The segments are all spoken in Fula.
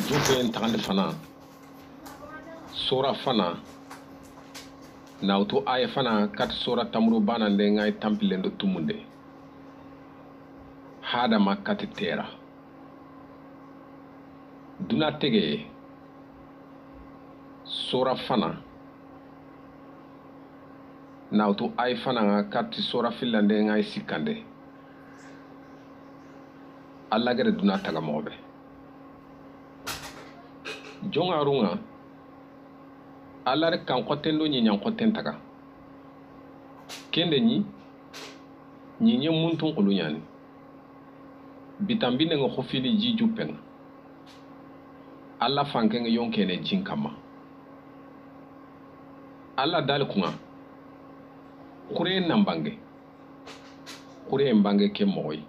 Jopen tagande fana sora fana na uto aya fana kat sora tamru bana ndenga tampilendo tumunde hada makati tera duna tege sora fana na uto aya fana kat sora filande ngai sikande alla gere duna taga mobe jonga runga alla rek kan khotendo nyi nyang khoten taga kende nyi nye muntun kulu nyani bitambine ngo khofili ji jupen alla fanke ngo yonkene jinkama alla dal kunga kure nambange kure mbange ke moy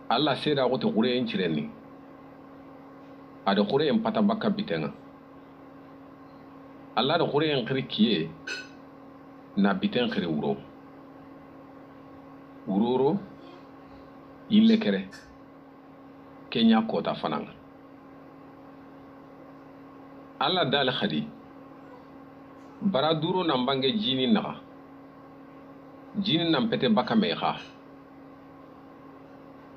alla seda goto kure enchireni ada kure empata baka bitenga alla da kure enkri kiye na biten khire uroro yille kere kenya kota fananga alla dal khadi bara duro nambange jini naga jini nampete baka meha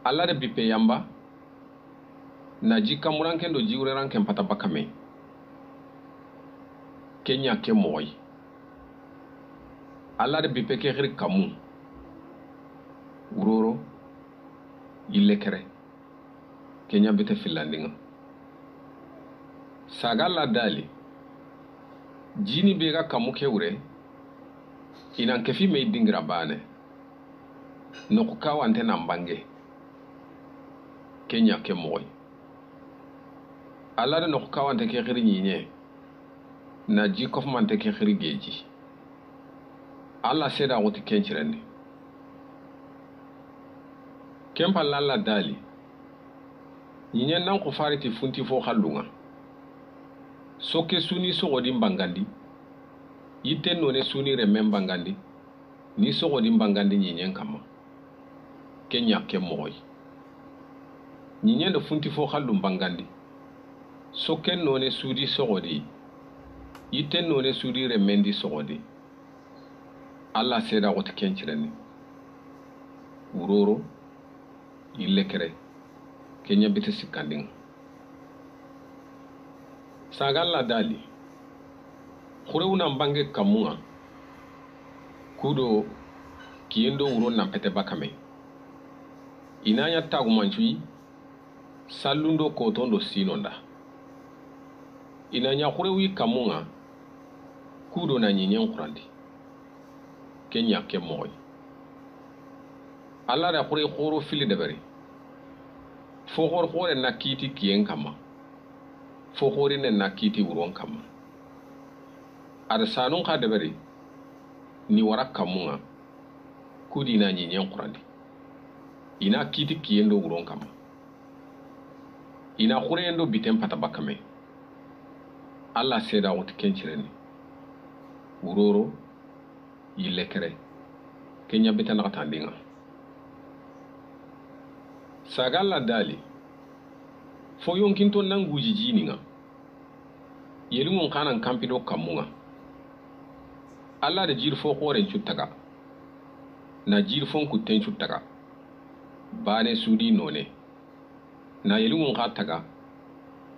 alla de bipe yamba na jika muranken do jiure ranken pata bakame kenya ke moy alla de bipe ke khir kamu uroro yille kere kenya bete filandinga sagala dali jini bega kamu ke ure inan kefi me dingra bane no ko kawante nambange kenya ke moy alla de no kawante ke khiri nyinye na ji kofmante ke khiri geji alla seda woti kenchireni kempa lalla dali nyinye nan ko fariti funti fo khallunga soke suni sogodi mbangandi yite none suni rememba ngandi ni sogodi mbangandi nyinye kama kenya ke moy nyinye no funti fo khallum mbangandi soken none sudi sogodi yite none sudi remendi sogodi alla seda woti kenchireni uroro yille kere kenya bite sikanding sagalla dali khurewuna mbange kamunga kudo kiendo uro na pete bakame inanya tagumanchui salundo kotondo sinonda inanya khurewi kamunga kudo na nyinyen kurandi kenya ke moy alla da khure khoro fili debari fo khore na kiti kien kama fo khore na kiti uron kama ada sanun ka debari ni warak kamunga kudi na nyinyen kurandi ina kiti kiendo uron kama ina khure endo bitem pata bakame alla seda woti kenchireni uroro yille kere kenya betana katandinga sagalla dali fo yonkinto nanguji jininga yelungon kanan kampido kamunga alla da jirfo koren chuttaga na jirfon kutten chuttaga bane sudi none na yelungon kataga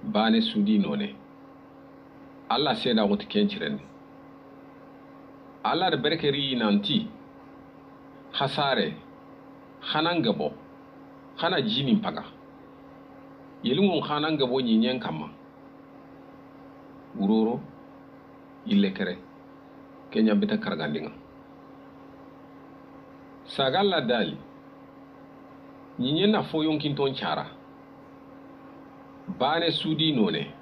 bane sudi none alla seda woti kenchireni alla da berkeri nanti hasare khanangabo khana jini paga yelungon khanangabo nyinyen kama uroro yille kere kenya beta kargandinga sagalla dali nyinyen na fo yonkin ton chara bane sudi none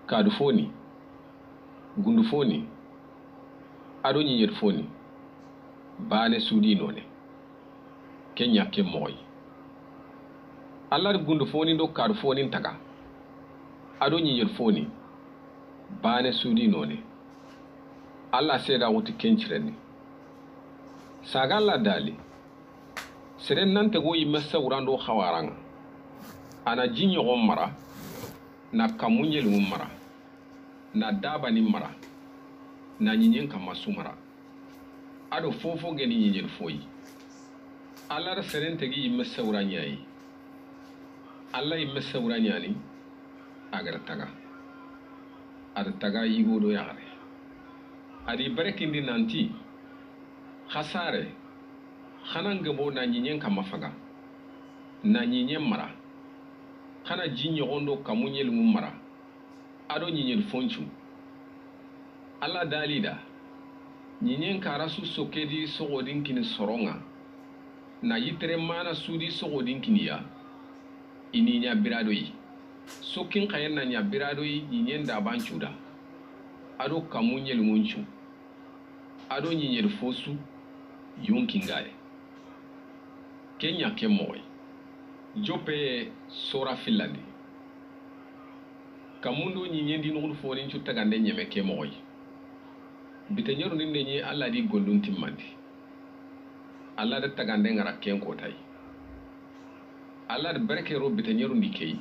kadu foni gundu foni ado nyinyer foni bane sudi none kenya ke moy allar gundu foni do kadu foni taga ado nyinyer foni bane sudi none alla seda woti kenchireni sagalla dali seren nante go yimme sawrando khawaranga ana ji ɲɔgɔn mara na kamu ɲɛliŋu mara na dabani mara na ɲiɲen kama su mara ado fofo geni ɲiɲel foyi alla da seren tegi yimme sewra ɲayi alla yimme sewra ɲani agara taga ada taga yigodo yagare adi berekindi nanti hasare xanan gebo na ɲiɲen kama faga na ɲiɲen mara xana ji ɲɔgɔn do kamu ɲeliŋu mara ado ɲiɲel foncu alla dalida ɲiɲen kara su sokedi sogodin kini soronga na yitere mana sudi sogodin kiniya ini ɲa birado yi sokin xayen na ɲa birado yi ɲiɲen daban cuda ado kamu ɲeliŋun cu ado ɲiɲel fosu yonkingaye ke ɲa ke mogoy jope sora filandi kamundo ɲiɲen di nugun fonin cu tagande ɲeme ke mogoy bite ɲeru nin ɲe alla di gondun timmandi alla da tagande ngara ken kotay alla da berekero bite ɲeru ndi kei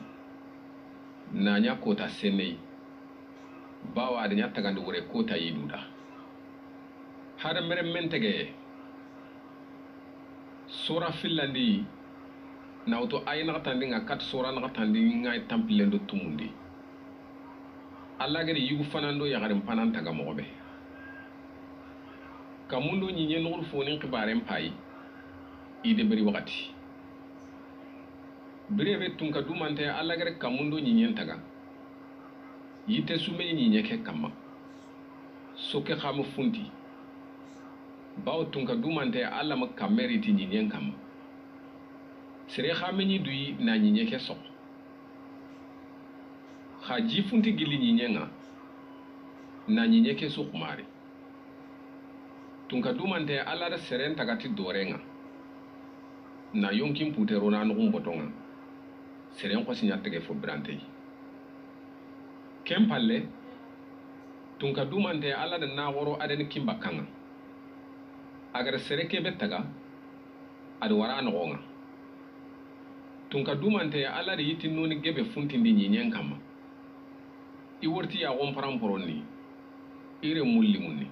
na ɲa kota senei bawa da ɲa tagande wure kota yi duda hada mere mentege sora filandi na auto ay naxatandi nga kat sora naxatandi ngay tampilendo tumundi alla gari yugu fanando yaxarin panan taga moxobe kamundo ɲiɲe nuxuru fonin xibaren payi ide beri waxati birebe tun ka dumante alla gari kamundo ɲiɲen taga yite sume ɲiɲe ke kamma soke xamu funti bawo tun ka dumante alla ma kammeriti ɲiɲen kamma sere xamenyi duyi na ɲiɲe ke sox xa ji funti gili ɲiɲen nga na ɲiɲe ke su xumari tun ka dumante alla da seren tagati dore nga na yonkin putero na nugun boto nga seren xosiɲa tege fo birante ken palle tun ka dumante alla da naxoro adeni kimba kanga agar sere kebe taga adi wara noxo nga tun ka dumante alla da yiti noni gebe funtindi ɲiɲen kama i worti yaxon paranporonni ire mulliŋunni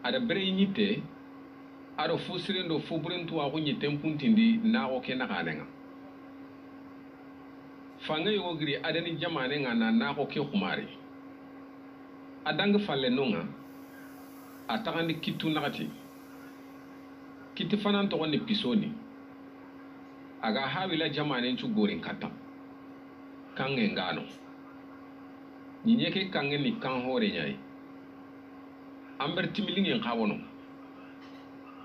ada bere i ɲitte ado fo siren do fo burentuwaxu ɲitten puntindi naxo ke naxanenga fanga yogo giri adani jamanenga na naxo ke xumari a dangi falle nonga a taxandi kittu naxati kitti fanan toxonni pisoni aga hawila jamanen cu gorin katta kange ngano ɲiɲe ke kange ni kan hore ɲayi amber timilingen xawono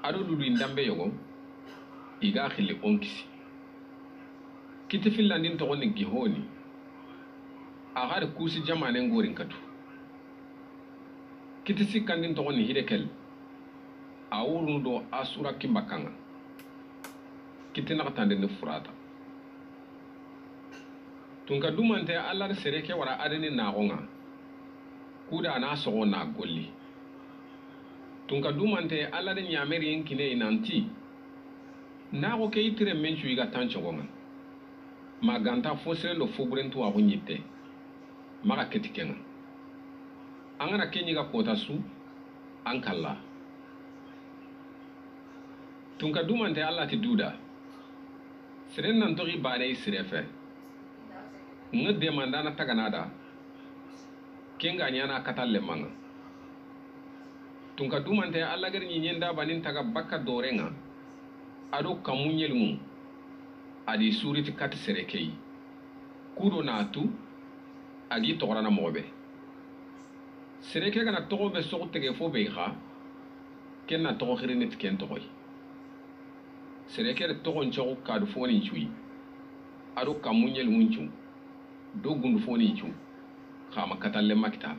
ado lulu indambe yogo iga xili onkisi kiti fillandin toxo ni gihoni axari kusi jamanen gorin katu kiti sikkandin toxo ni hidekel a wurunu do a sura kimba kanga kiti naxatande ni furata tun ka dumante alla da sere ke wara adani naxonga kuda na soxo na golli tun ka dumante alla da ɲameri yin kine nanti naxo ke itire mencu iga tan cogonga ma ganta fo seren do fo burentuwaxu ɲitte maxa keti kenga an gana ke ɲiga kota su an kalla tun ka dumante alla ti duda seren nan toxi bane i sire fe nga demandana taganada kenga ɲana katalle manga tun ka dumante alla gari ɲiɲen dabanin taga bakka dorenga ado kamu ɲeliŋu adi suriti kati sere keyi kudo natu agi toxorana moxobe sere ke gana toxo be soxu tege fo be xa ken na toxo xiriniti ken toxoy sere ke de toxon coxu kadu fonin cuyi ado kamu ɲeliŋun cu do gundu fonin cu xama katalle makita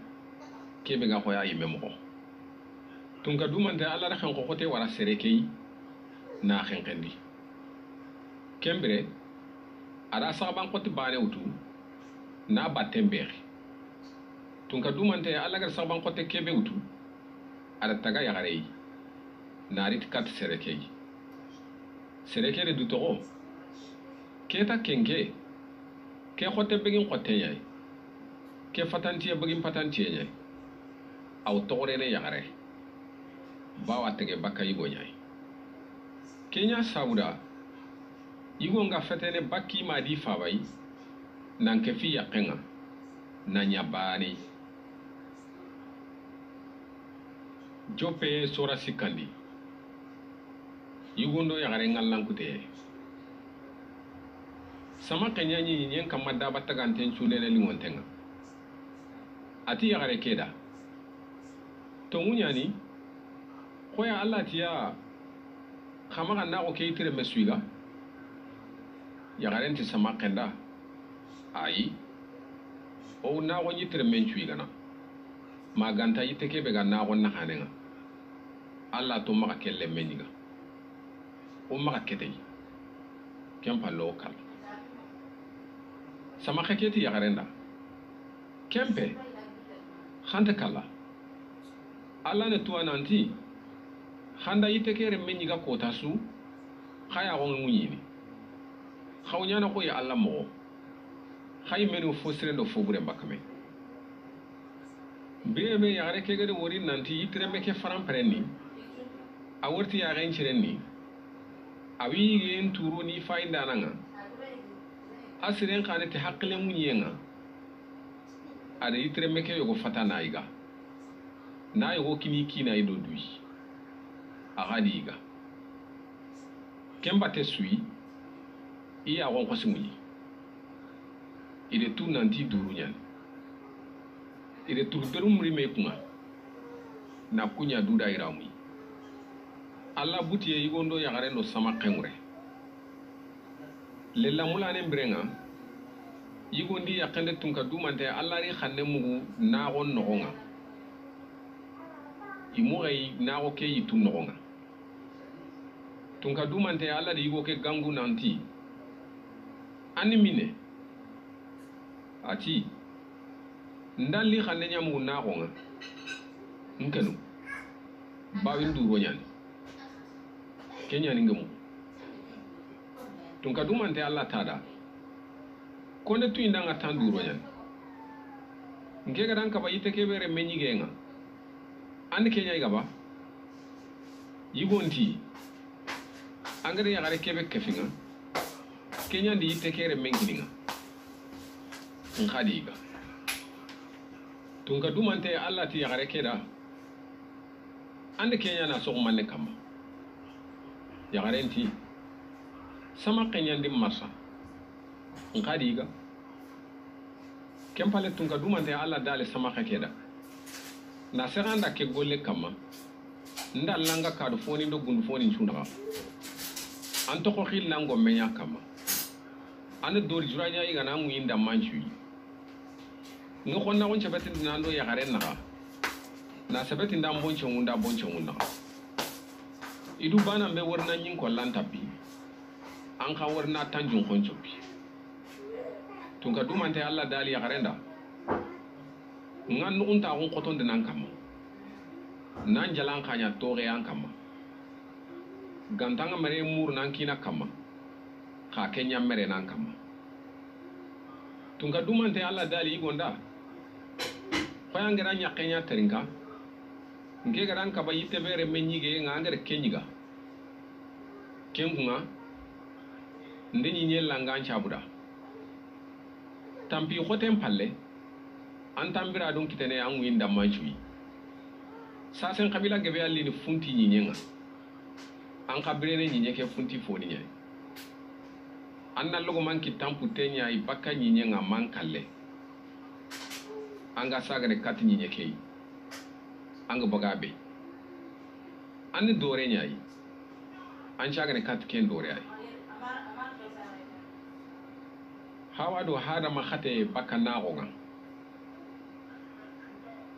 kebe ga xoya yimme moxo tun ka dumante alla da xenxo xote wara sere keyi na xenxendi kembere ada saxaban xoti bane wutu na batten beexi tun ka dumante alla gar saxaban xote kebe wutu ada taga yaxareyi narit kat sereke yi sereke de du toxo keta kenke ke khote begin khote nyai ke fatantiye begin patantiye nyai aw tore ne yagare bawa tege baka yigo nyai kenya sauda yigo nga fetene bakki ma di fawai nan ke fi yakenga na nyabani jope sora sikandi yigo ndo yagare ngallan kute sama kenya nyi nyen kamada bataganten chulele lingontenga ati yagare keda to munyani koya Allah tiya khamaga na ko keitere mesuiga yagare nti sama kenda ai o na ko nyitere menchuiga na maganta yiteke be ga na ko na hanenga Allah to maka kelle meniga o maka ketei kempa local sama khaketi yagare nda kempe khante kala Allah ne tuwa nanti khanda yitekere menyiga kota su khaya ko ngunyini khawnyana ko ya Allah mo khay menu fosire ndo fogure mbakame bebe yagare kegede wori nanti yitere meke faram preni aworti ya renchirenni awi gen turo ni fainda nanga asiren khane te hakle munyenga ada yitere meke yogo fatana iga na yogo kini kina ido dui agadi iga kemba te sui iya won kwasimuyi ide tu nanti duru nyan ide tu berum rime kuma na kunya duda iramui alla butiye yigondo yagare no sama kengure lella mulane mbrenga yigondi yakende tunka dumante alla ri xanne mugu na gon nogonga imugai na go ke yitu nogonga tunka dumante alla di yigo ke gangu nanti animine ati ndalli xanne nyamu na gonga nkenu bawindu roñani kenya ningemu tunka dumante alla tada konde tu indanga tanduro nyan ngega dan ka ba yite kebere menyigenga and kenya igaba yigonti angare yagare kebe kefinga kenya ndi yite kere mengininga ngadiga tunka dumante alla ti yagare keda and kenya na so manne kama yagare nti sama kenya ndi masa ngadiga kempale tunka dumante alla dale sama khakeda na seranda ke golle kama nda langa kadu foni ndo gundu foni chunaka anto ko khil nango menya kama ane dori juranya iga na mu inda manchu ngo khonna won chabati nando ya garen na sabati nda boncho ngunda idu bana mbe warna nyin ko lantapi an ka warna tanjun khoncho bi tunka dumante alla dali ya garenda ngan unta on koton de nan kama nan jalan khanya tore an kama gantanga mere mur nan kina kama ka kenya mere nan kama tunka dumante alla dali igonda fayangera nya kenya terinka nge garan ka bayite bere menyige ngangere kenyiga kengunga ndeni nyella ngancha buda tampi khotem palle antambira don kitene an winda manchui sasen kabila gebe alli ni funti nyinyenga an kabire ne nyinye ke funti foni nyai anna logo manki tampu tenya i bakka nyinyenga man kalle anga sagare kat nyinye ke anga bagabe an dore nyai an sagare kat ken dore ai hawa do hada ma khate bakka na gonga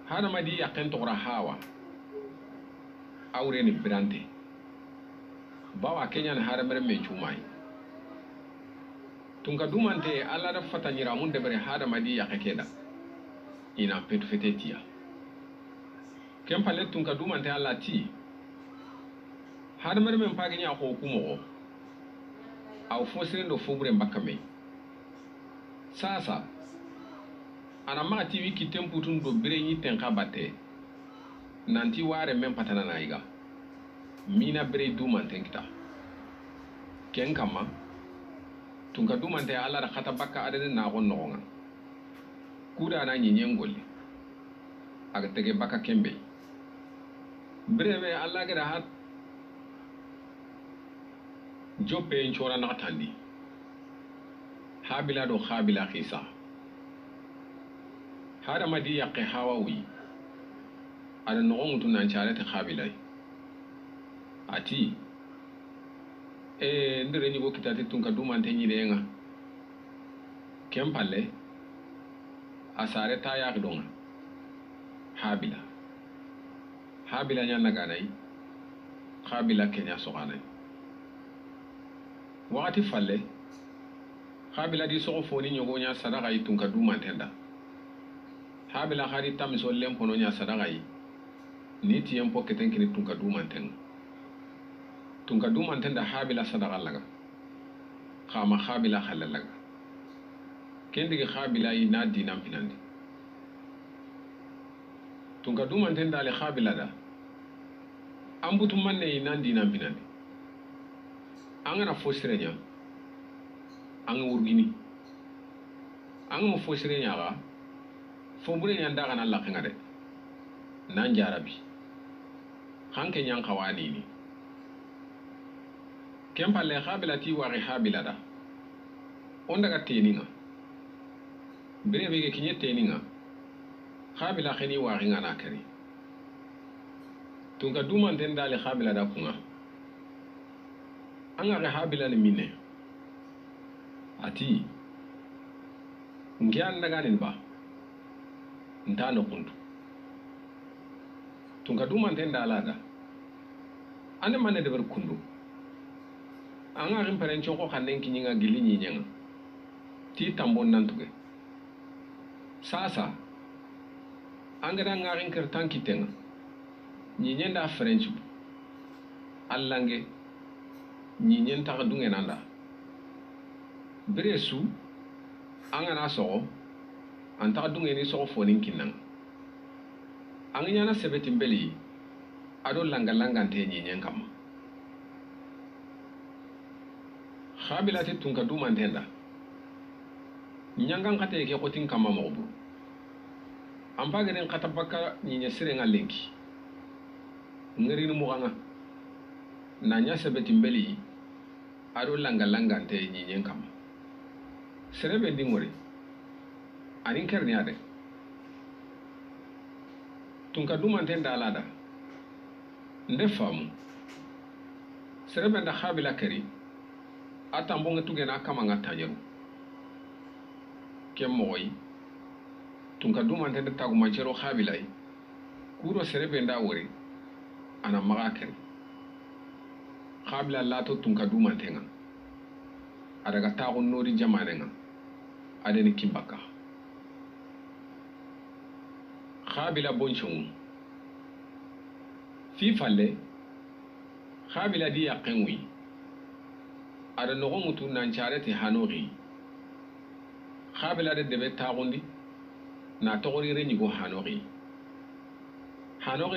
hana madi yakin tora hawa aure ni brante bawa kenya na hada mere men chumai tunka dumante alla da fata nyira mun de bare hada madi yakakeda ina petu fetetia kempale tunka dumante alla ti hada mere men pagi nya ko kumo aw fosire ndo fobre mbakame sasa ana maga tiwi kitem putun do bire ni tenka batte nanti ware men patana na iga mina bire du man tenkita ken kama tunka du man te ala da khata bakka adade na gon nonga kuda na nyi nyengoli aga tege bakka kembe bire be alla ga da hat joppe en chora na tandi habila do khabila khisa hada madi yaqe hawawi ada no mutu nan charete khabilai ati ndere ni bokitati tunka dumante ni denga kempalle asare ta yak donga habila nya naganai khabila kenya soganai wakati falle habila di sogo foni nyogo nya sadaka yi tunka dumante nda habila khari tamiso lempono nya sadaka yi ni tiyempo ketenkini tunka dumanten da habila sadaka laga khama habila khalallaga kendigi habila yi na dinam pinandi tunka dumanten da le habila da ambutu manne yi na dinam pinandi angana fosirenya anga urgini anga mo fosirenya ga fombure nya ndaga na lakinga de nan jarabi hanke nyang kawani ni kempa le khabila ti wari habila da onda ga teninga bire bege kinye teninga khabila khini wari ngana kari tunga duman den dale khabila da kunga anga ga habila ni minne ati ngyan daga nin ba ndano kundu tunga duman den dala da ane mane de ber kundu anga rim paren choko khanden kinyinga gili nyinyanga ti tambon nantuge sasa anga da ngarin kertan kitenga nyinyenda french allange nyinyen ta dunge nanda bresu anga na so anta dunge ni so fonin kinang anga nyana sebeti mbeli ado langa ante nyenyen kama khabila te tunka duma ndenda nyangan kate ke kotin kama mobu amba garen kata baka nyinya sirenga lenki ngari no muganga na nya sebeti mbeli ado langa ante nyenyen kama serebe dingori anin kerni ade tunka duma ndenda alada nde famu serebe nda khabila kari atambonga tugena kama ngatanyeru kemoy tunka dumante de tagu manchero khabilai kuro serebe nda wori ana magaken khabila lato tunka dumante nga adaga tagu nori jamane nga adeni kimbaka khabila bonchon fi falle khabila di yaqenwi ada nogo mutu nan charete hanori khabila de debe tagundi na togori re nyigo hanori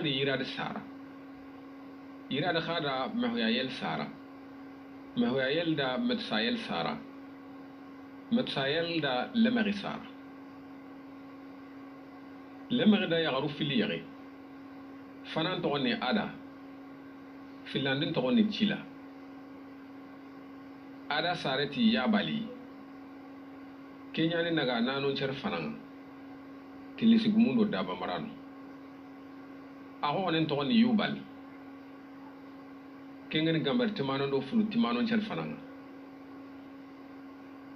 di irade sara irade khada mahoyayel sara mahoyayel da metsayel sara metsayel da lemari sara lemari da yagaru filiyari fanan togoni ada filandin togoni chila ada sareti yabali kenyani naga nanon cer fanan tilisi gumundo daba marano aho onen to ni yubal kengani gambar timano do fulu timano cer fanan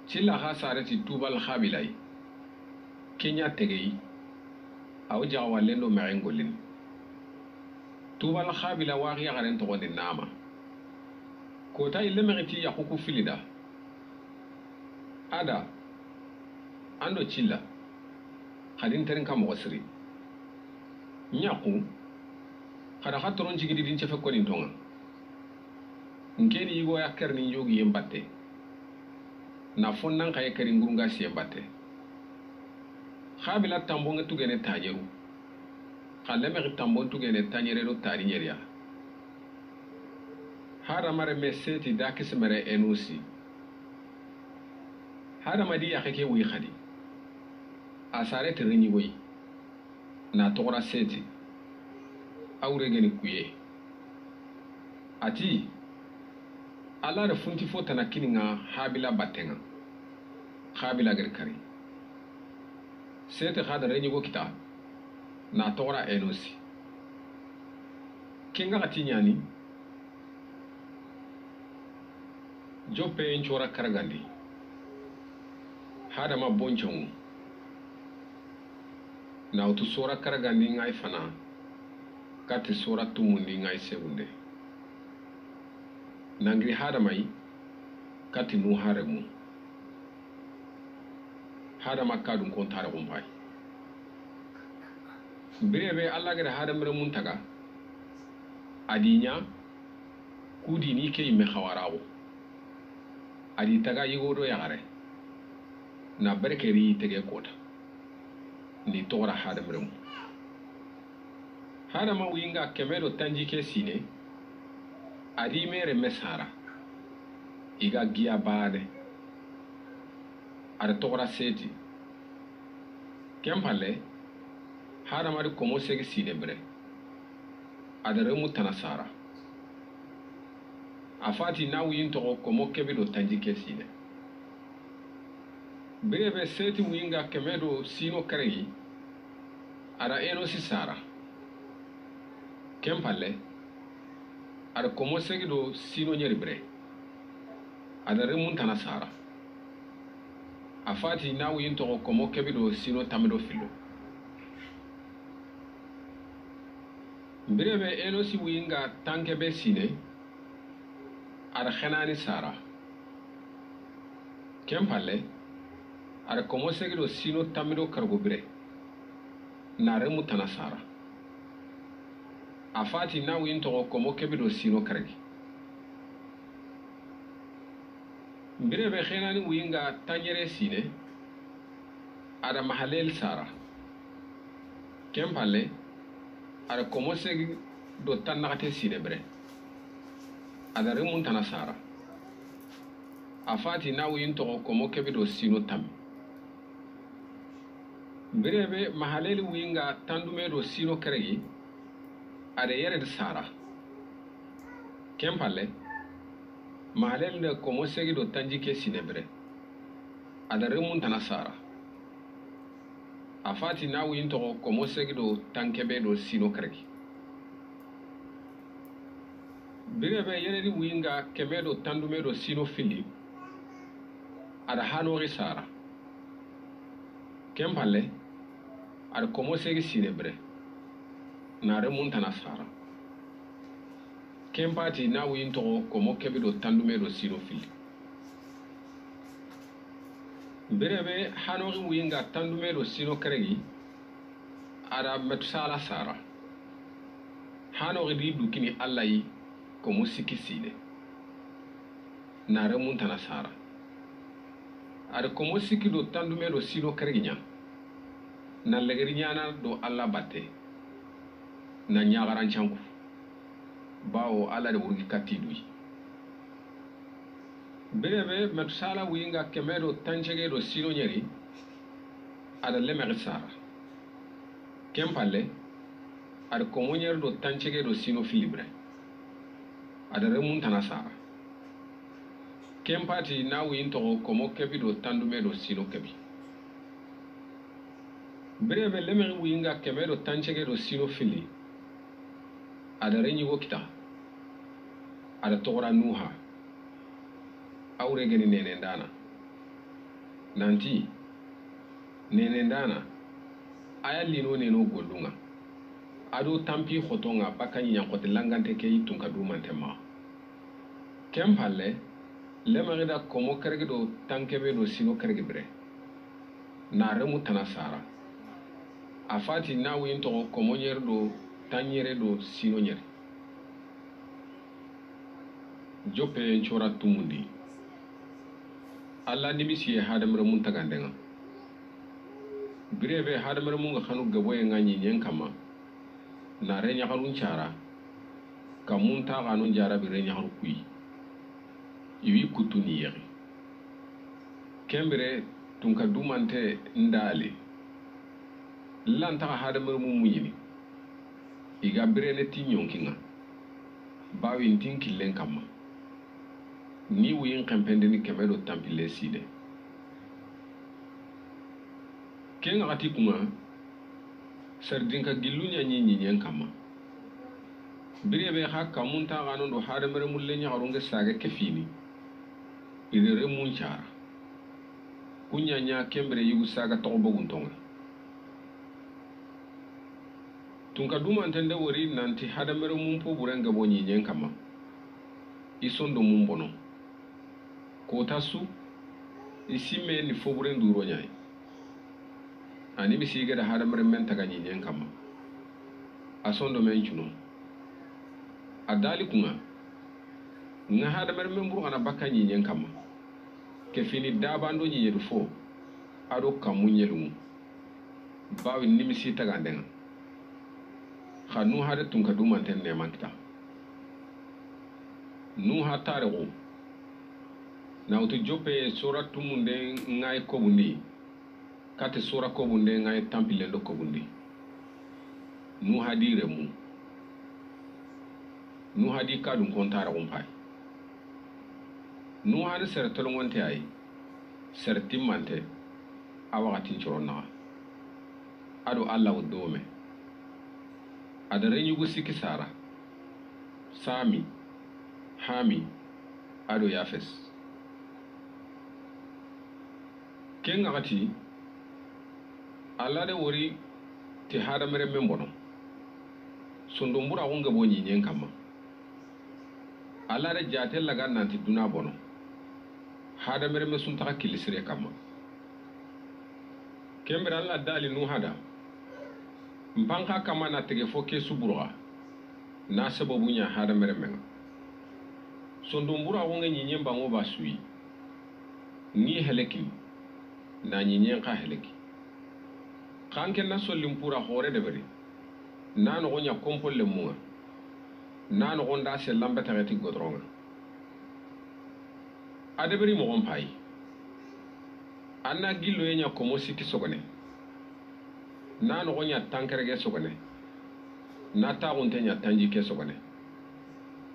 cilla ha sareti tubal khabilai kenya tegei aw jawalen do merengolin tubal khabila wa ya garen to ni nama kota ile meriti ya kuku filida ada ando chilla khadin terin kam wasri nyaku kada khatoron jigidi din cefe ko din tonga ngeni yigo yakkerni yogi yembatte na fonnan kay kari ngurunga si yembatte khabila tambo nga tugene tanyeru khaleme tambo tugene tanyere do tari nyeria hara mare meseti da kismere enusi hara madi yakeke wi khadi asare tirinyi wi na tokora seti awre geni kuye ati ala da funti fota na kininga habila batenga habila gerkari seti khada renyi go kita na tokora enusi kinga katinyani jope enchora karagandi hada ma bonchongu na utu sora karagandi ngai fana kati sora tumundi ngai segunde nangri hada mai kati nu haremu hada ma kadun kontare gumbai birebe alla gare hada mere muntaga adinya kudi ni ke me khawarawo adi taga yigodo yagare na berkeri tege kota ni tora hadamremu hadama winga kemedo tanjike sine adi mere mesara iga giya bade ada tora seti kempale hadama di komo segi sine bre ada remu tanasara afati na wi into komo kebedo tanjike sine brebe seti winga kemedo sino karegi ara eno sisara kempale ara komo segido sino nyeri bre ada remuntana sara afati na wi into komo kebedo sino tamedo filo brebe eno si winga tankebe sine ada khenani sara kempale ada komo segido sino tamido kargo bire na remu tana sara afati na wi into komo kebido sino kargi birebe khenani winga tanyere sine ada mahalel sara kempale ada komo segido tanakate sine bire ada remun tana sara afati na wi into komo kebido sino tam birebe mahaleli winga tandumedo sino keregi ada yere de sara kempale mahaleli de komo segido tanjike sinebre ada remun tana sara afati na wi into komo segido tankebedo sino keregi birebe yere winga kemedo tandumedo sino fili ada hanori sara kempale ada komo segi sinebre na remun tana sara kempati na wi into komo kebedo tandumedo sino fili birebe hanori winga tandumedo sino keregi ada metusala sara hanori di dukini allahi komo siki sine na remun tana sara ada komo siki do tandumedo sino keregi nya na legeri nyana do alla batte na nyagaran chanku bawo alla de wurgi katidui birebe metusala winga kemedo tanchege do sino nyeri ada lemer sara kempale ada komo nyer do tanchege do sino filibre ada remun tana sara kempati na wi into komo kebido tandumedo sino kebi birebe lemer winga kemedo tanchege do sino fili ada renyi wokita ada tora nuha awre geni nene ndana nanti nene ndana aya lino neno gollunga ado tampi khotonga bakani nyankote langante ke yitunka du mantema kempalle lemer da komo kergedo tankebe do sino kergebre na remu tanasara afati na wi into komo nyer do tanyere do sino nyer jope chora tumundi alla nimisi hadam remun tagandenga birebe hadamar mun ga khanu gabo ye ngani nyen kama na re nyakarun cara kamun ta ganun jara bi re nyakaru kui iwi kutuni yeri kembere tunka dumante ndale lanta hadamar mun muyini iga birene tinyonkinga bawi ntinkilen kama ni wuyin kampende ni kemedo tampile side kenga ati kuma sardinka gilunya nyen kama birebe hakka munta ganon do hadamare mulle nya garunga saga kefini idere mun cara kunya nya kembere yugu saga tobo guntonga tunka dumantende wori nanti hadamare mun po burenga bonyi nyen kama isondo mun bono ko tasu isime ni foburen duro nyai ani bisi ga da hadamare men taga nyen kama asondo men chuno adali kunga nga hadamare men buru ana bakka nyen kama ke fini dabando nyedu fo ado kamunyelu bawi nimisi taga ndenga khanu hada tunka dumanten ne mankita nu hatare ko na utu jope suratu munde ngai kobundi kate sura kobunde ngai tampile do kobundi nu hadire mu nu hadi kadun kontara umpai nu hadi ser tolongonte ay ser timmante awakati choronna ado alla wudome adare nyugo sikisara sami hami ado yafes kenga gati alla de wori ti hadamere membono sondo mbura wonga bonyi nyen kama alla de jatel laga nanti duna bono hadamere me sunta kilisire kama kembra alla dali nu hada mpanka kama na tege foke suburwa na sababu nya hadamere menga sondo mbura wonga nyen bango basui ni heleki na nyen ka heleki kanke na solim pura hore de bari na no nya kompolle muwa na no onda se lambata gati godronga ade bari mo pai anna gillo nya komo siki sogone na no nya tankerege sogone na ta gonte nya tanji ke sogone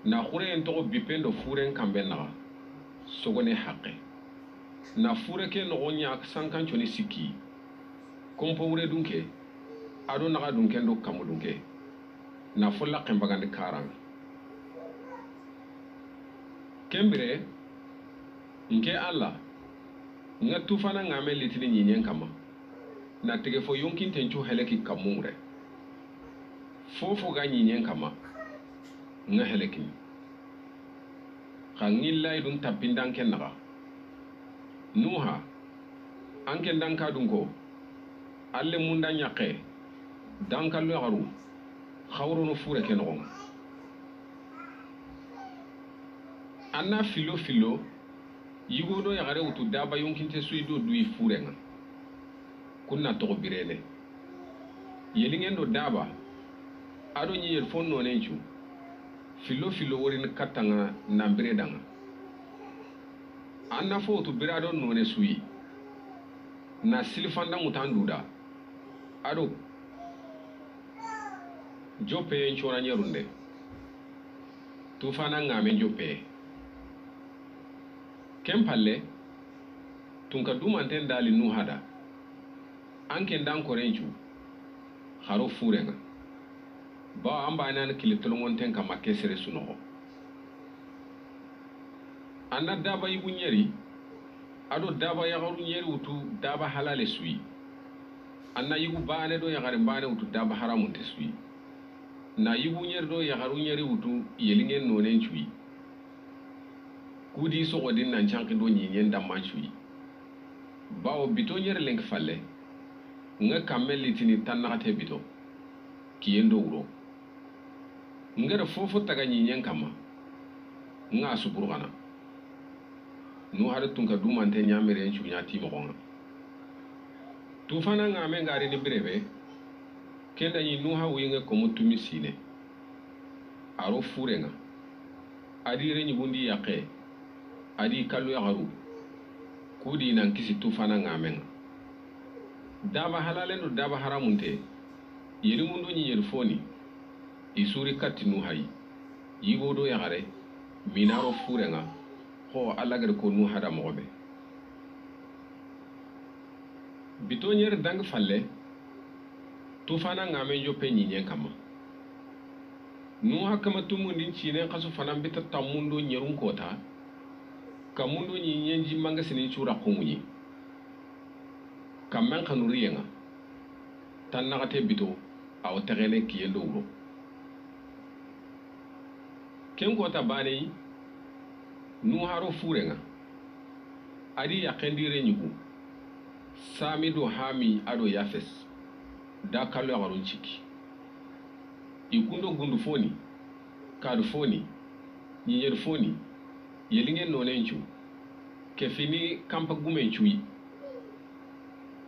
na khure en to bipendo furen kambe na sogone haqqe na fure ke no nya sankan choni siki kompo wure dunke ado naga dunke ndo kamu dunke na folla kembagande karang kembere nke alla nga tufana ngame litini nyinyen kama na tege fo yonkin tenchu heleki kamure fofo ga nyinyen kama nga heleki khangilla idun tapindan kenaga nuha anke danka dunko alle munda nyaqe dankallo garu khawro no fure ke no anna filo yigo do ya gare utu daba yonkinte suido dui fure nga kunna to birene yelingen do daba ado nyi yel fonno nenchu filo worin katanga na biredanga anna fo utu birado no ne sui na silfanda mutanduda ado jope nchora nyerunde tufana ngame jope kempalle tunka dumanten dali nu hada anke ndan korenchu kharo furenga ba amba nan kilitolongonten kama kesere suno anna daba yunyeri ado daba ya garu nyeri utu daba halale sui anna yugu baane do ya gare baane utu daba haramun te sui na yugu nyeri do ya garu nyeri utu yelingen nonen chui kudi so godin nan chanki do nyen damman chui bawo bito nyeri lenk falle nga kameli tini tanate bito kiyendo wuro ngara fofo taga nyen kama nga suburgana nu hada tunka dumante nyamere en chunya ti mo tufana ngame ngari ni brebe kenda yi nuha winga komu tumi sine aro furenga adi renyi bundi yaqe adi kallu yagaru kudi nan kisi tufana ngame nga daba halalen do daba haramunte yeli mundo nyi yerfoni isuri katti nuhayi yigo do yagare minaro furenga ho alagar ko nuha da mobe bitonyer dang falle tufana ngame jope nyinyen kama nuha kama tumundin chine kasu fanan bita tamundo nyerun kota kamundo nyinyen jimanga sinin chura kungunyi kamman kanuriyenga tan nagate bito aw tegene kiyendo wuro ken kota bane nuharo furenga adi yakendire nyugu sami do hami ado yafes da kallo yagarun ciki ikundo gundu foni kadu foni nyer foni yelingen nonenchu kefini kampa gumenchu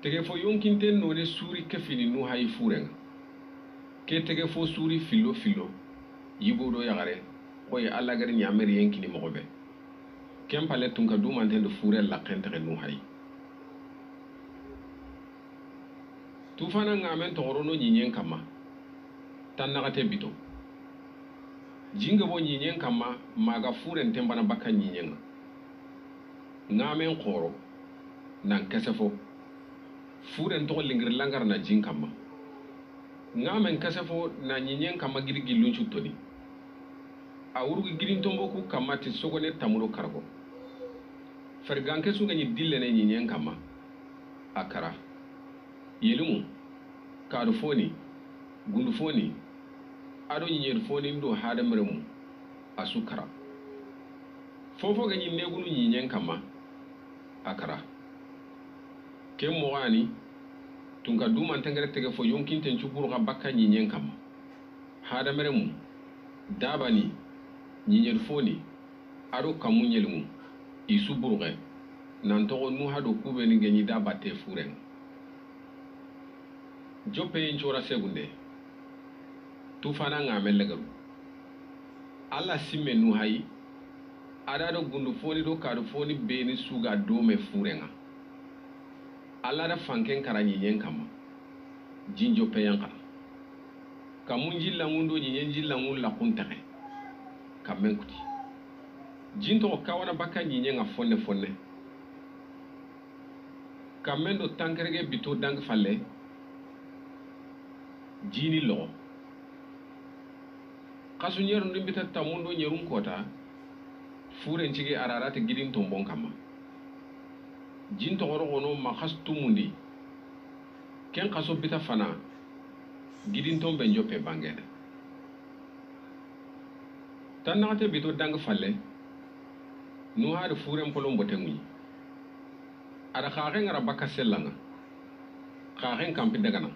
tege fo yonkinten none suri kefini nu hay furenga ke tege fo suri filo yigo do yagare koy alla gar nyamer yenkini mogobe kem pale tunka du mantendo furel la kentere nu hay tufana ngamen torono nyinyen kama tan nagate bito jinga bo nyinyen kama maga furen tembana baka nyinyen ngamen khoro nan kesefo furen to lingir langar na jin kama ngamen kesefo na nyinyen kama girgi lunchu toni a urugi girin tombo ku kama ti sogone tamuro kargo ferganke sunga ni dille ne nyinyen kama akara yelumu kadu foni gundu foni ado nyer foni ndo hada meremu asukara fofo ganyi negunu nyinyen kama akara kem mogani tunka duma tengere tege fo yonkin ten chuburu ga bakka nyinyen kama hada meremu dabani nyer foni ado kamu nyelmu isu buruge nan to nu hado kube ni ganyi dabate furen jope inchora segunde tufana ngame legaru alla simme nu hayi adado gundu foni do kadu foni beni suga dome furenga alla da fanken karanyi nyen kama jinjo peyanka kamunji langundo nyenji langun la kuntake kamen kuti jinto kawana baka nyenga fonne kamendo tankerege bito dang falle jini lo kasu nyeru ndimbita tamundo nyerun kota furen cige ararate gidin tombon kama jinto goro gono makas tumundi ken kaso bita fana gidin tombe njope bangede tan nagate bito dang falle nu haade furen polon botenguyi ada xaxen ngara baka sellanga xaxen kampi dagana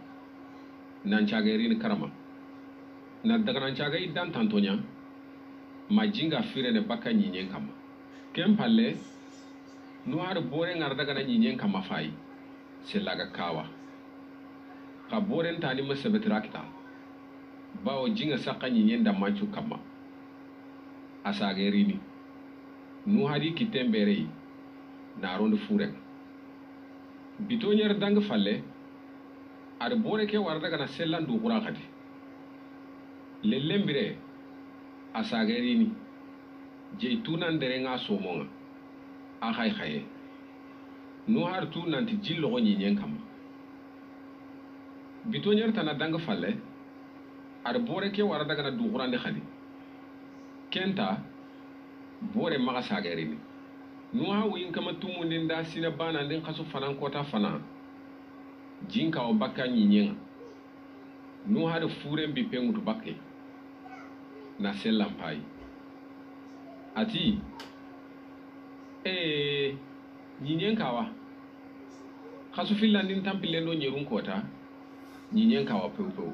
nan cagerini karama na dagana caga idan tantonya majinga firene baka nyinyen kama kem palle nu haade bore ngara dagana nyinyen kama fay sellaga kawa ka boren tani masabetrakta bawo jinga sakka nyinyen da manchu kama asagerini nu hadi kitembere na ronde furen bitonyer dang falle ar bore ke war daga na sellan du qura khadi lellembire asagerini jeytunan dere nga somonga a khay khaye no har tu nanti jillo go nyen kam bitonyer tana dang falle ar bore ke war daga na du qura ndi khadi kenta bore maga sagerini no ha win kama tumundi nda sina bana ndin kaso fanan kota fana jinka o bakka nyinyen no ha de furen bi pengutu bakke na sellam pai ati nyinyen kawa kaso fillandin tampile no nyerun kota nyinyen kawa pew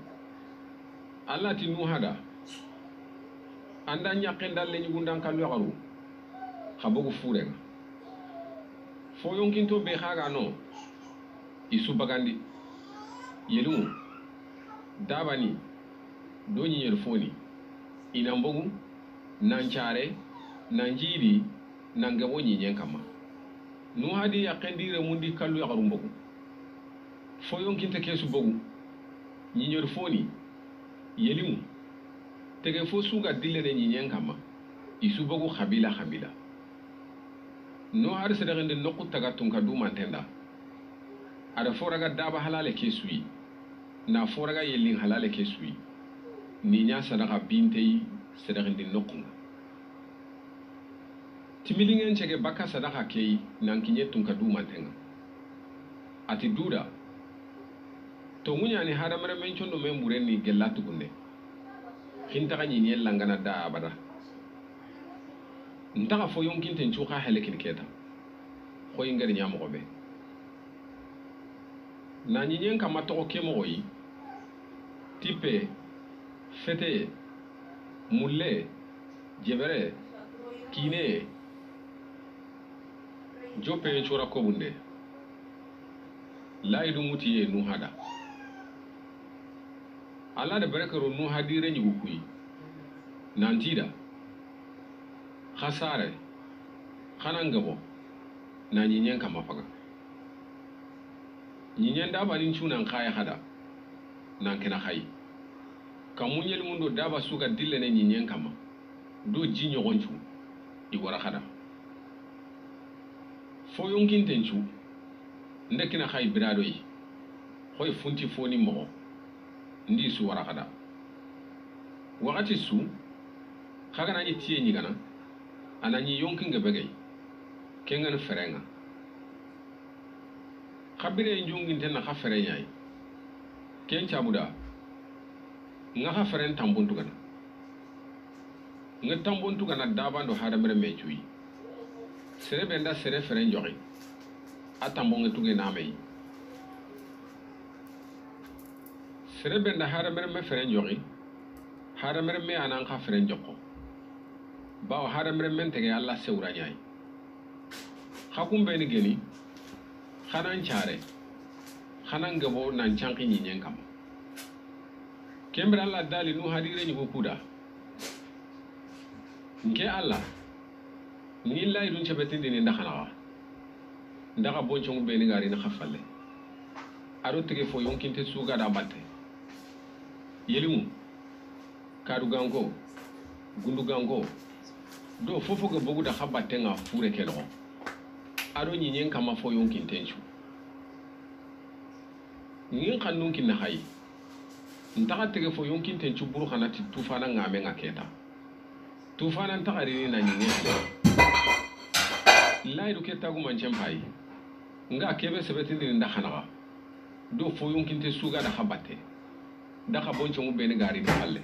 Allah ti no hada anda nyaqen dal leñu gundan kan yoxaru xabogu furenga fo yonkinto be xaga no isu bagandi yelimu dabani do ñiñel foni ina mbogu nan care nan jiidi nan gabo ñiñen kama nu hadi yaqendire mundi kallu yaqaru mbogu fo yonkinte kesu bogu ñiñel foni yelimu tege fo suga dillene ñiñen kama isu bogu khabila no har sedagende nokku taga tunka du mantenda ada foraga daba halale kesui na foraga yellin halale kesui ni nya sadaga bintei sedagende nokku timilingen chege baka sadaga kei nan kinye tunka du mantenga ati duda to munya ni hadamare men chondo men bureni gelatu gunde hinta ka nyinye langana da abada ntaka fo yonkinte nchuka helekin keta ko ingari nyamo ko be na nyinyen kama to ke mo yi tipe fete mulle jebere kine jope chora ko bunde laidu mutiye nu hada ala de barakaro nu hadire nyugo kuyi nantida khasare khanangabo na nyinyen kama faga nyinyen daba nin chunan khaya hada nan kena khayi kamunyel mundo daba suga dille ne nyinyen kama do jinyo gonchu igora hada fo yonkin tenchu ndekina khayi birado yi hoy funti foni mo ndi su wara hada wakati su khaga na tiye nyigana anani yonkin ga begay kengan ferenga khabire njungin ten na khafere nyai ken chabuda nga khaferen tambuntu gana nga tambuntu gana dabando hadamere mechuyi sere benda sere feren jogi atambonge tuge namei sere benda hadamere me feren jogi hadamere me anan khaferen jokko bawo hadamere men tege alla sewra nyai khakum beni geni khanan chare khanan gabo nan chanki nyinyen kam kembra alla dali nu hadire ni kuda nke alla ni lay dun chabetinde ni ndakhana ndaka boncho beni gari na khafalle aro tege fo yonkinte suga da batte yelimu kadu gango gundu gango do fofo ga bogu da khabatte nga fure kelo aro nyinyen kama fo yonkin tenchu ngin kannun kin na hay ntaka tege fo yonkin tenchu buru khanati tufana ngame ngaketa tufana ntakari na nyinyen laidu keta gu manchen pai nga kebe sebetindi nda khanaga do fo yonkin te suga da khabatte da khaboncho mu beni gari ni halle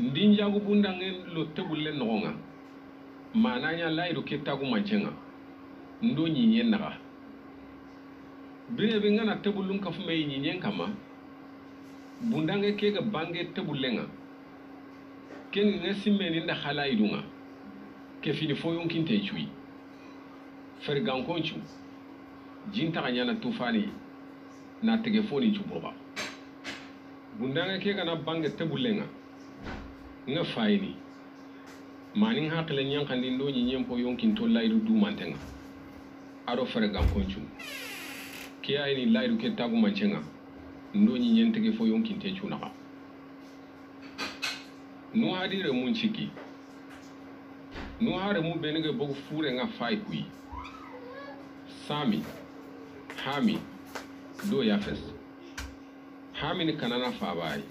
ndinja gu bundangen lo tebulle nonga mananya laidu keta gu manchenga ndo nyinyen naga bire ngana tebulun ka fume nyinyen kama bundange kega bange tebullenga ken ngasimme ni nda khalaidunga ke fini fo yonkin te chui fergan konchu jinta kanyana tufani na telefoni chuburba bundange kega na bange tebullenga nga fayni manin hakle nyankandi ndo nyinyen po yonkin to laidu du mantenga aro fergan konchu ke ayni laidu ke tagu manchenga ndo nyinyen tege fo yonkin te chunaka no hadire mun chiki no hare mu benege bogu fure nga fay kui sami hami do yafes hami ni kanana fa bay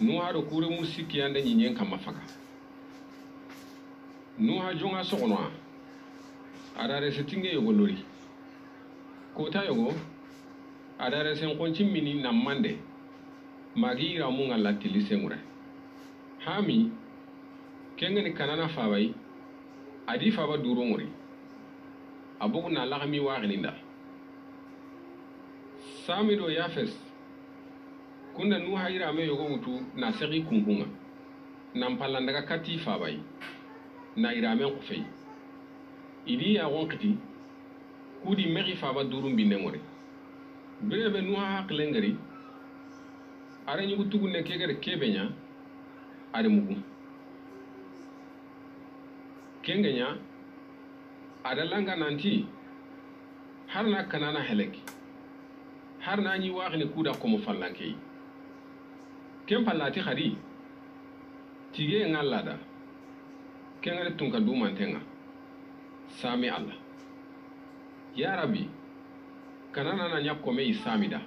no haro kure musiki yande nyinyen kama faka no ha jonga sokono adare setinge yogo lori kota yogo adare sen konchi mini na mande magi ramu ngala tilise ngure hami kengeni kanana fawai adi fawa duro nguri abugu na lagami wagininda sami do yafes kunda nu hayra me yogo mutu na segi kunkunga nampalanda kati fawai na irame kufei idi ya wonkiti kudi meri faba durum binne ngore brebe nuha haklengari are nyugu tugunne kegere kebenya are mugu kengenya ada langa nanti har na kanana heleki har na nyi waxni kuda ko mo fallanke kem pallati khadi tige ngallada kengare tunka du mantenga sami Allah ya rabbi kanana na nyakko me isamida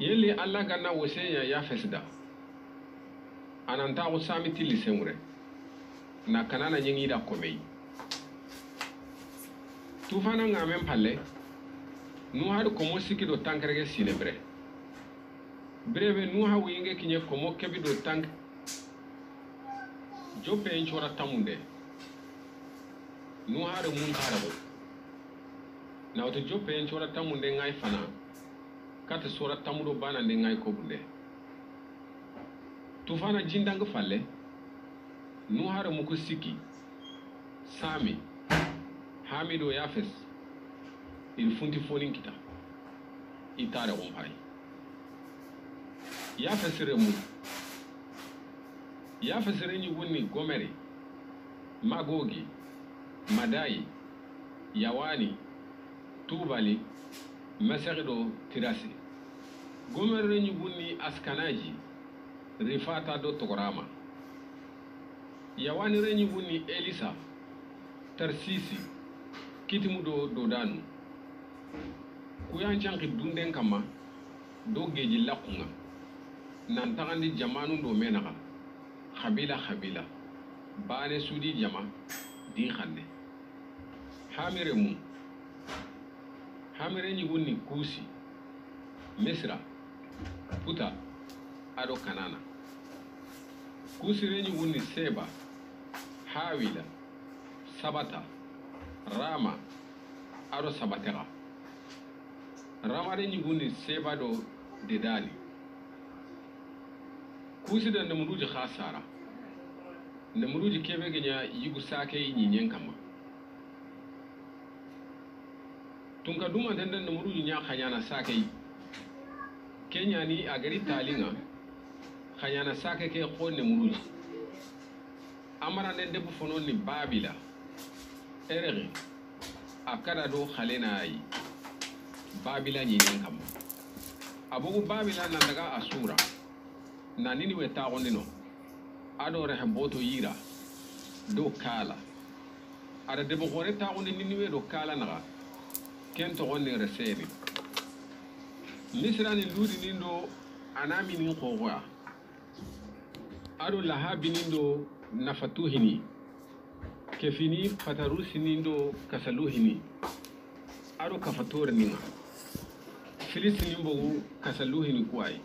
yeli Allah ganna woseya ya fesda ananta ko sami tili semure na kanana nyengi da ko me tufana ngamen palle nu har ko mo sikki do tankrege silebre breve nu ha winge kinye ko mo kebi do tank joppe en chora tamunde nu har mun harabo na auto joppe en chora tamunde ngai fana kata sora tamudo bana de ngai ko bunde tufana jindang falle nu har mu ko sikki sami hamido yafes il funti fonin kita itare umpai yafes remu yafes renyi woni gomeri magogi madai yawani tubali masagdo tirasi gomeri renyi woni askanaji rifata do togorama yawani renyi woni elisa tarsisi kitimu do danu kuyan chanki dunden kama do geji lakunga nan tagandi jamanu do menaka khabila bane sudi jama di khande hamire ni wonni kusi misra puta ado kanana kusi reni wonni seba hawila sabata rama ado sabatera rama reni wonni seba do dedali kusi da namuruji khasara namuruji kebe ganya yigu sake yi nyen kama tunka duma dandan namuruji nya khanyana sake yi kenya ni agari talinga khanyana sake ke ko namuruji amara den debu fonon ni babila erere akada do khalena yi babila nyen kama abugu babila na daga asura na nini we taxondi no ado rexe boto yira do kala ada debo xore taxondi nini we do kala naxa ken toxondi reseni misrani ludi nin do anami nin xoxoya ado lahabi nin do nafatu hini kefini fatarusi nin do kasalu hini ado kafatore ninga filisi nin bogu kasalu hini kuwayi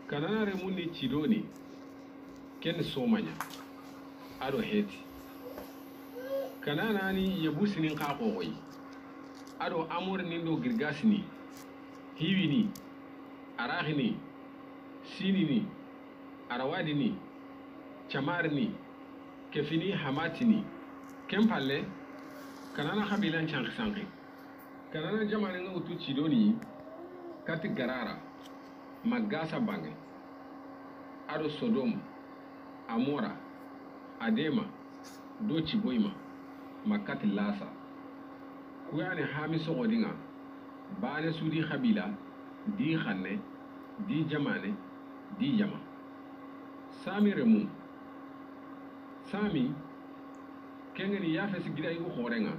kanana remuni chidoni ken somanya ado heti kanana ni yebusini nqaqoy ado amor nindo girgasini hiwini arahini sinini arawadini chamarni kefini hamatini kempalle kanana khabilan chanqsanqi kanana jamane ngutu chidoni kati garara magasa bange ado sodom amora adema dochi boima makati lasa kuyane hami sogodinga bane sudi khabila di khanne di jamane di jama sami remu sami kengeni yafesi gida yugo khorenga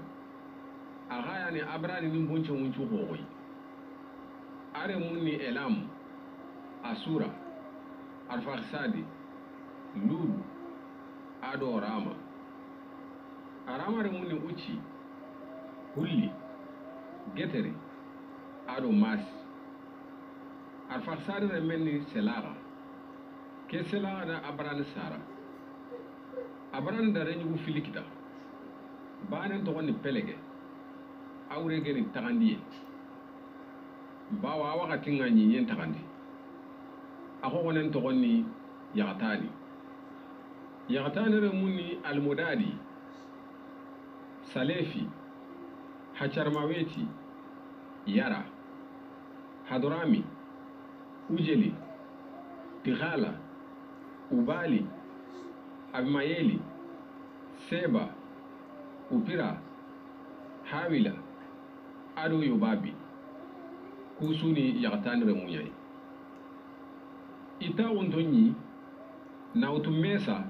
agaya ni abrani ni mboncho munchu khoy are munni elam asura alfarsadi lulu ado rama arama remuni uchi hulli getere ado mas alfarsadi remenni selara ke selara da abran sara abran da renyu filikita banen to woni pelege awre geni tagandiye bawa wakati ngani nyen tagandi ako wonen to gonni yagatani remuni almudadi salefi hacharmaweti yara Hadrami, Ujeli, Tighala, Ubali, Abimayeli, Seba, Upira, Hawila, Ado Yobabi, Kusuni Yakatan Remunyai. Ita Wontonyi, Nautumesa,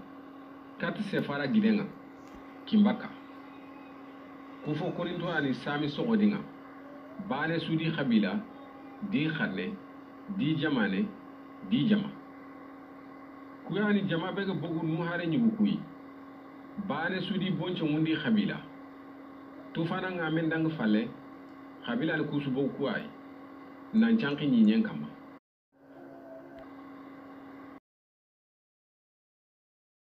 Kat Sefara Gidenga, Kimbaka. Kufo Korinto ani Sami Sogodinga, Bane Sudi Kabila, Di Khane, Di Jamane, Di Jama. Kuyani Jama Bega Bogu Nuhare Nyubukui, Bane Sudi Boncho Mundi Kabila. Tufana Ngamendang Fale, Kabila Kusubo Kuai, Nanchanki Nyenkama.